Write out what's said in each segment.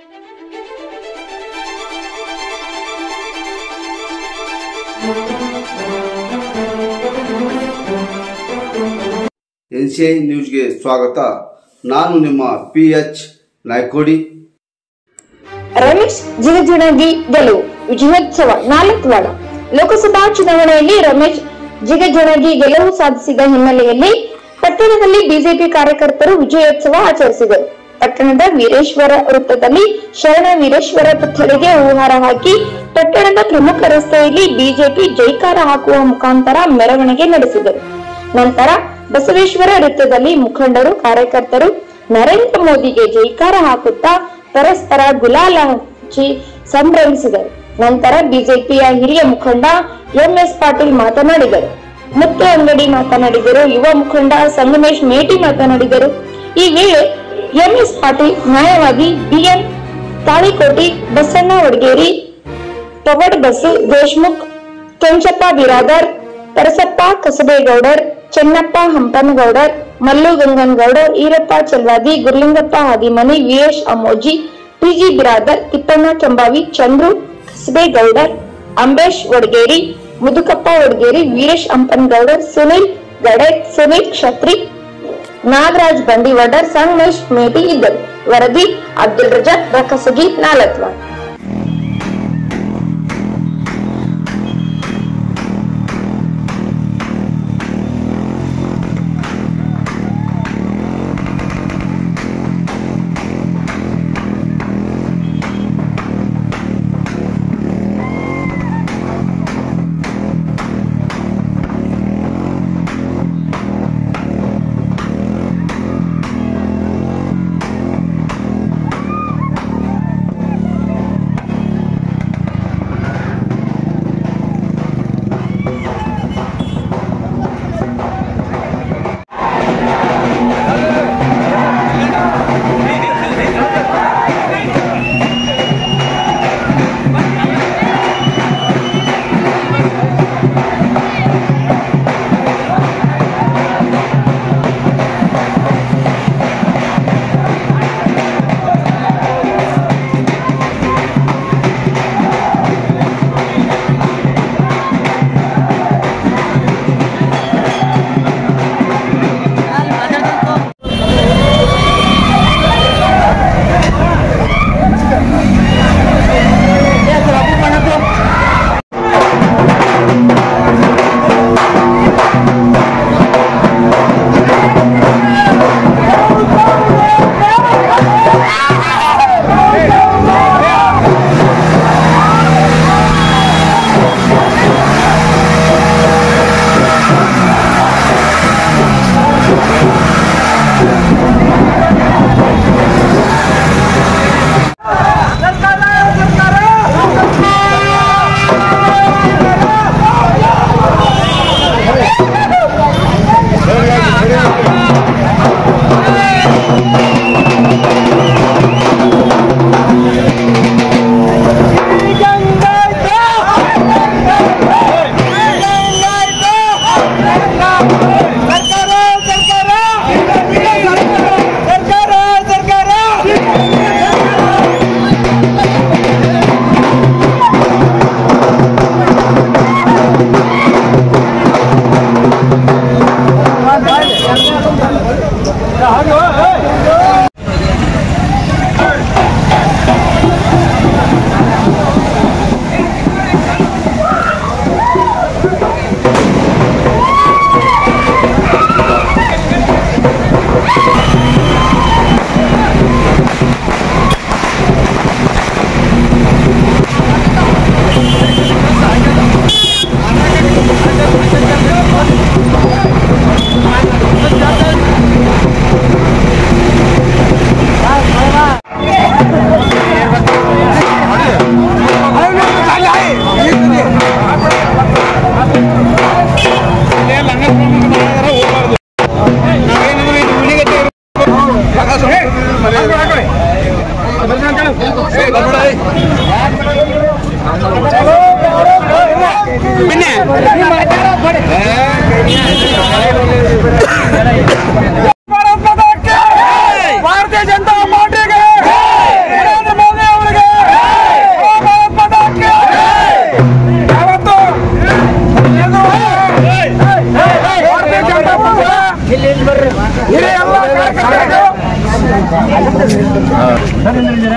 NCI ನ್ಯೂಸ್ಗೆ ಸ್ವಾಗತ. ನಾನು ನಿಮ್ಮ PH ನಾಯ್ಕೋಡಿ. ರಮೇಶ್ ಜಿಗಜಿಣಗಿ ಗೆಲುವು, ವಿಜಯೋತ್ಸವ 4 ವಾರ. ಲೋಕಸಭಾ ಚುನಾವಣೆಯಲ್ಲಿ ರಮೇಶ್ ಜಿಗಜಿಣಗಿ ಗೆಲುವು ಸಾಧಿಸಿದ ಹಿನ್ನೆಲೆಯಲ್ಲಿ ಪಟ್ಟಣದಲ್ಲಿ ಬಿಜೆಪಿ ಕಾರ್ಯಕರ್ತರು ವಿಜಯೋತ್ಸವ ಆಚರಿಸಿದರು. ಪಟ್ಟಣದ ವೀರೇಶ್ವರ ವೃತ್ತದಲ್ಲಿ ಶರಣ ವೀರೇಶ್ವರ ಪುತ್ಥಳಿಗೆ ಹೂಹಾರ ಹಾಕಿ ಪಟ್ಟಣದ ಪ್ರಮುಖ ರಸ್ತೆಯಲ್ಲಿ ಬಿಜೆಪಿ ಜೈಕಾರ ಹಾಕುವ ಮುಖಾಂತರ ಮೆರವಣಿಗೆ ನಡೆಸಿದರು. ನಂತರ ಬಸವೇಶ್ವರ ವೃತ್ತದಲ್ಲಿ ಮುಖಂಡರು ಕಾರ್ಯಕರ್ತರು ನರೇಂದ್ರ ಮೋದಿಗೆ ಜೈಕಾರ ಹಾಕುತ್ತಾ ಪರಸ್ಪರ ಗುಲಾಲ ಹಚ್ಚಿ ಸಂಭ್ರಮಿಸಿದರು. ನಂತರ ಬಿಜೆಪಿಯ ಹಿರಿಯ ಮುಖಂಡ MS ಪಾಟೀಲ್ ಮಾತನಾಡಿದರು. ಮುತ್ತು ಅಂಗಡಿ ಮಾತನಾಡಿದರು. ಯುವ ಮುಖಂಡ ಸಂಗಮೇಶ್ ಮೇಟಿ ಮಾತನಾಡಿದರು. ಈ ವೇಳೆ MS ಪಾಟೀಲ್, ನ್ಯಾಯವಾದಿ BN ತಾಳಿಕೋಟಿ, ಬಸಣ್ಣ ವಡಗೇರಿ, ಪವಡ್ ಬಸು ದೇಶಮುಖ್, ಕೆಂಚಪ್ಪ ಬಿರಾದರ್, ಪರಸಪ್ಪ ಕಸಬೇಗೌಡರ್, ಚೆನ್ನಪ್ಪ ಹಂಪನಗೌಡರ್, ಮಲ್ಲು ಗಂಗನಗೌಡರ್, ಈರಪ್ಪ ಚಲ್ವಾದಿ, ಗುರುಲಿಂಗಪ್ಪ ಹಾದಿಮನಿ, ವೀರೇಶ್ ಅಮೋಜಿ, PG ಬಿರಾದರ್, ತಿಪ್ಪಣ್ಣ ಕೆಂಬಾವಿ, ಚಂದ್ರು ಕಸಬೇಗೌಡರ್, ಅಂಬೇಶ್ ವಡಗೇರಿ, ಮುದುಕಪ್ಪ ವಡಗೇರಿ, ವೀರೇಶ್ ಹಂಪನಗೌಡರ್, ಸುನಿಲ್ ಗಡೆ, ಸುನಿಲ್ ಕ್ಷತ್ರಿ, ನಾಗರಾಜ್ ಬಂಡಿವಡರ್, ಸಂಗಮೇಶ್ ಮೇಟಿ ಇದ್ದರು. ವರದಿ ಅಬ್ದುಲ್ ರಜಾಕ್ ರಕಸಗಿ, ನಾಲತ್ವಾ. भारतीय जनता पार्टी के नरेंद्र मोदी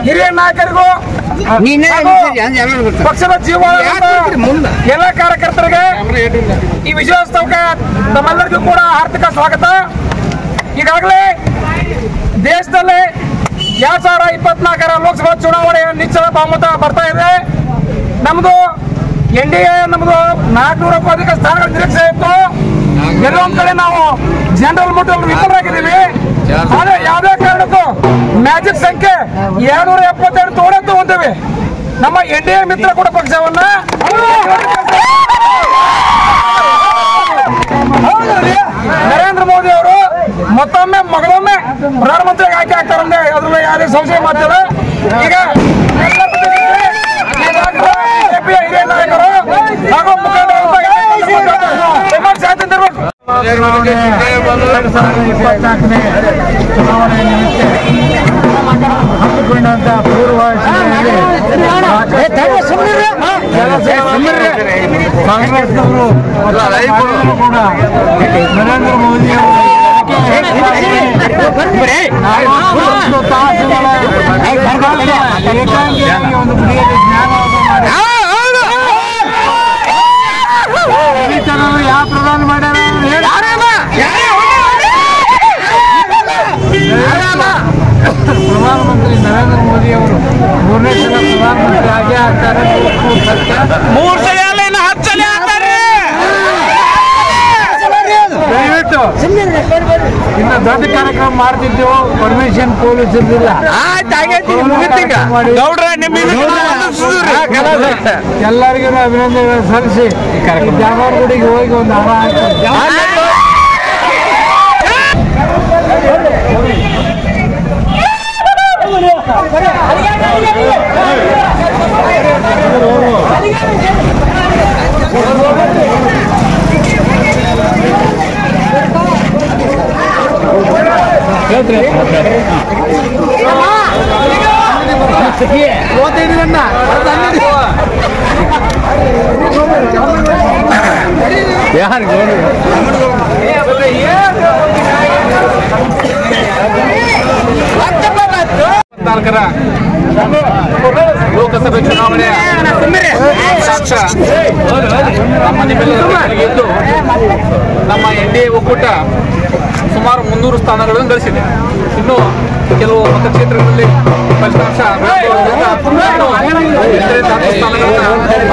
ಹಿರಿಯ ನಾಯಕರಿಗೂ ಪಕ್ಷದ ಜೀವ ಎಲ್ಲ ಕಾರ್ಯಕರ್ತರಿಗೆ ಈ ವಿಜಯೋತ್ಸವಕ್ಕೆ ತಮ್ಮೆಲ್ಲರಿಗೂ ಕೂಡ ಹಾರ್ದಿಕ ಸ್ವಾಗತ. ಈಗಾಗಲೇ ದೇಶದಲ್ಲಿ 2024 ಲೋಕಸಭಾ ಚುನಾವಣೆಯ ನಿಶ್ಚಿತ ಬಹುಮತ ಬರ್ತಾ ಇದೆ. ನಮ್ದು NDA ನಮ್ದು 400ಕ್ಕೂ ಅಧಿಕ ಸ್ಥಾನಗಳ ನಿರೀಕ್ಷೆ ಇತ್ತು. ಕೆಲವೊಂದ್ ಕಡೆ ನಾವು ಜನರಲ್ ಮುಟ್ಟಲು ವಿಫಲರಾಗಿದ್ದೀವಿ. ಆದ್ರೆ ಯಾವುದೇ ಕಾರಣಕ್ಕೂ ಮ್ಯಾಜಿಕ್ ಸಂಖ್ಯೆ 272 ತಗೊಂಡೇವೆ. ನಮ್ಮ NDA ಮಿತ್ರ ಕೂಡ ಪಕ್ಷವನ್ನ ನರೇಂದ್ರ ಮೋದಿ ಅವರು ಮಗದೊಮ್ಮೆ ಪ್ರಧಾನಮಂತ್ರಿ ಆಯ್ಕೆ ಆಗ್ತಾರಂದ್ರೆ ಅದ್ರಲ್ಲಿ ಯಾವುದೇ ಸಂಶಯ ಮಾಡ್ತಿಲ್ಲ. ಈಗ ಹಿರಿಯ ನಾಯಕರು ಹಾಗೂ ಮುಖಂಡರು ಚುನಾವಣೆ ನಿಮಿತ್ತ ಹಮ್ಮಿಕೊಂಡಂತ ಪೂರ್ವಭಾವಿಯಲ್ಲಿ ಕಾಂಗ್ರೆಸ್ನವರು ಕೂಡ ನರೇಂದ್ರ ಮೋದಿ ಏಕಾಂಗಿಯಾಗಿ ಒಂದು ಗುಡಿಯಲ್ಲಿ ಜ್ಞಾನವನ್ನು ಮಾಡಿ ಯಾವ ಪ್ರಧಾನ ಮಾಡ್ಯಾರ ಪ್ರಧಾನಮಂತ್ರಿ ನರೇಂದ್ರ ಮೋದಿ ಅವರು 3ನೇ ಸಲ ಪ್ರಧಾನಮಂತ್ರಿ ಆಗೇ ಆಗ್ತಾರೆ. 3 ಸಲ ದಯವಿಟ್ಟು ಇನ್ನು ದೊಡ್ಡ ಕಾರ್ಯಕ್ರಮ ಮಾಡ್ತಿದ್ದೆವು. ಪರ್ಮಿಷನ್ ಪೊಲೀಸ್ ಇರಲಿಲ್ಲ. ಎಲ್ಲರಿಗೂ ಅಭಿನಂದನೆಗಳನ್ನು ಸಲ್ಲಿಸಿ ಜಾಮರ್ ಗುಡಿಗೆ ಹೋಗಿ ಒಂದು ಲೋಕಸಭೆ ಚುನಾವಣೆಯ ನಮ್ಮ ನಿಮ್ಮೆಲ್ಲರಿಗೂ ನಮ್ಮ NDA ಒಕ್ಕೂಟ ಸುಮಾರು 300 ಸ್ಥಾನಗಳನ್ನು ಗಳಿಸಿದೆ. ಇನ್ನು ಕೆಲವು ಮತಕ್ಷೇತ್ರಗಳಲ್ಲಿ ಫಲಿತಾಂಶ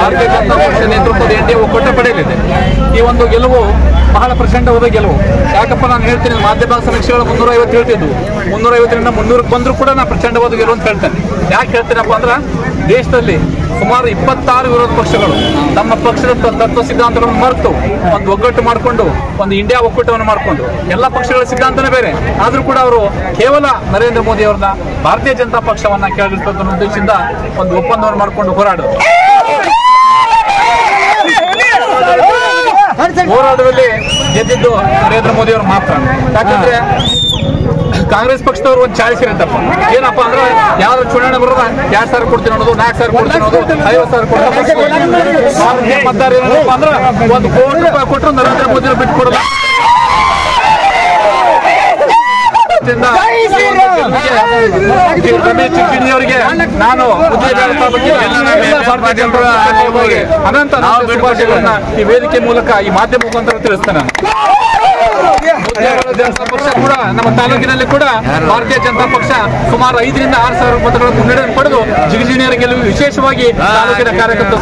ಭಾರತೀಯ ಜನತಾ ಪಕ್ಷ ನೇತೃತ್ವದ NDA ಒಕ್ಕೂಟ ಪಡೆಯಲಿದೆ. ಈ ಒಂದು ಗೆಲುವು ಬಹಳ ಪ್ರಚಂಡವಾದ ಗೆಲುವು. ಯಾಕಪ್ಪ ನಾನು ಹೇಳ್ತೀನಿ, ಮಾಧ್ಯಮ ಸಮೀಕ್ಷೆಗಳು 350 ಹೇಳ್ತಿದ್ವು. 350ರಿಂದ 300ಕ್ಕೆ ಬಂದರೂ ಕೂಡ ನಾನು ಪ್ರಚಂಡವಾದ ಗೆಲುವು ಅಂತ ಹೇಳ್ತೇನೆ. ಯಾಕೆ ಹೇಳ್ತೀನಪ್ಪ ಅಂದ್ರೆ ದೇಶದಲ್ಲಿ ಸುಮಾರು 26 ವಿರೋಧ ಪಕ್ಷಗಳು ತಮ್ಮ ಪಕ್ಷದ ತತ್ವ ಸಿದ್ಧಾಂತಗಳನ್ನು ಮರೆತು ಒಂದು ಒಗ್ಗಟ್ಟು ಮಾಡಿಕೊಂಡು ಒಂದು ಇಂಡಿಯಾ ಒಕ್ಕೂಟವನ್ನು ಮಾಡಿಕೊಂಡು ಎಲ್ಲ ಪಕ್ಷಗಳ ಸಿದ್ಧಾಂತನೇ ಬೇರೆ ಆದರೂ ಕೂಡ ಅವರು ಕೇವಲ ನರೇಂದ್ರ ಮೋದಿ ಅವರನ್ನ ಭಾರತೀಯ ಜನತಾ ಪಕ್ಷವನ್ನ ಕೆಳಗಿಳಿಸಬೇಕನ್ನೋ ಉದ್ದೇಶದಿಂದ ಒಂದು ಒಪ್ಪಂದವನ್ನು ಮಾಡಿಕೊಂಡು ಹೋರಾಡೋದು. ಹೋರಾಟದಲ್ಲಿ ಗೆದ್ದಿದ್ದು ನರೇಂದ್ರ ಮೋದಿ ಅವರು ಮಾತ್ರ. ಯಾಕಂದ್ರೆ ಕಾಂಗ್ರೆಸ್ ಪಕ್ಷದವರು ಒಂದು ಚಾಯ್ಸ್ ಇರುತ್ತಪ್ಪ, ಏನಪ್ಪಾ ಅಂದ್ರೆ ಯಾವ್ದು ಚುನಾವಣೆ ಬರೋದ 2,000 ಕೊಡ್ತೀನಿ ಅನ್ನೋದು, 4,000 ಕೊಡ್ತೀನಿ ಅನ್ನೋದು, 50,000 ಕೊಡ್ತೀನಿ. ಮತದಾರ ಏನಪ್ಪ ಅಂದ್ರೆ 1 ಕೋಟಿ ರೂಪಾಯಿ ಕೊಟ್ಟರು ನರೇಂದ್ರ ಮೋದಿ ಬಿಟ್ಟು ಕೊಡೋದು. ರಮೇಶ್ ಜಿಗಜಿಣಗಿ ಅವರಿಗೆ ನಾನು ಅನಂತ ಶುಭಾಶಯಗಳನ್ನ ಈ ವೇದಿಕೆ ಮೂಲಕ ಈ ಮಾಧ್ಯಮ ಮುಖಾಂತರ ತಿಳಿಸ್ತೇನೆ. ಜನತಾ ಪಕ್ಷ ಕೂಡ ನಮ್ಮ ತಾಲೂಕಿನಲ್ಲಿ ಕೂಡ ಭಾರತೀಯ ಜನತಾ ಪಕ್ಷ ಸುಮಾರು 5,000ರಿಂದ 6,000 ಮತಗಳ ಮುನ್ನಡೆಯನ್ನು ಪಡೆದು ಜಿಗಜಿಣಿಯರ ಗೆಲುವು ವಿಶೇಷವಾಗಿ ತಾಲೂಕಿನ ಕಾರ್ಯಕರ್ತರು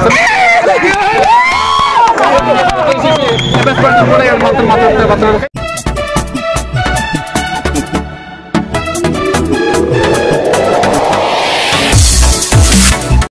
ಕೂಡ ಮಾತಾಡ್ತಾರೆ.